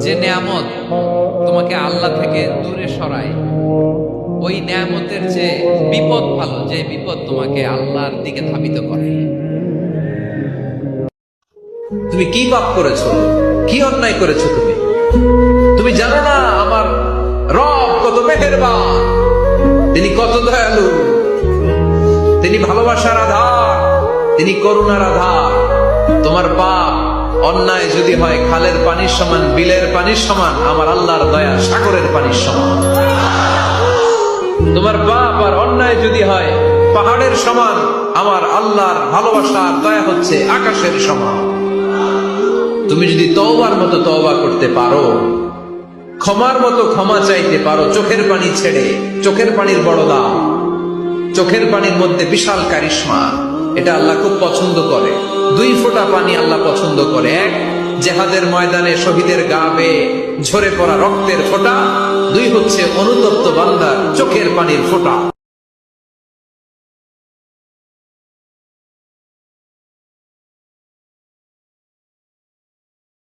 যে নেয়ামত তোমাকে আল্লাহ থেকে দূরে সরায়, ওই নেয়ামতের যে বিপদ ভালো, যে বিপদ তোমাকে আল্লাহর দিকে ধাবিত করে। তুমি কি পাপ করেছো, কি অন্যায় করেছো? তুমি জানো না আমার রব কত মেহেরবান, তিনি কত দয়ালু, তিনি ভালোবাসার আধার, তিনি করুণার আধার। তোমার পাপ অন্যায় যদি হয় খালের পানির সমান, বিলের পানির সমান, আমার আল্লাহর দয়া সাগরের পানির সমান। তোমার পাপ আর অন্যায় যদি হয় পাহাড়ের সমান, আমার আল্লাহর ভালোবাসার দয়া হচ্ছে আকাশের সমান। তুমি যদি তওবার মতো তওবা করতে পারো, ক্ষমার মতো ক্ষমা চাইতে পারো, চোখের পানি ছেড়ে, চোখের পানির বড় দাম, চোখের পানির মধ্যে বিশাল কারিশমা, এটা আল্লাহ খুব পছন্দ করে। 2 ফোঁটা পানি আল্লাহ পছন্দ করে। এক, জেহাদের ময়দানে শহীদের গা বেয়ে ঝরে পড়া রক্তের ফোঁটা। 2 হচ্ছে অনুতপ্ত বান্দার চোখের পানির ফোঁটা।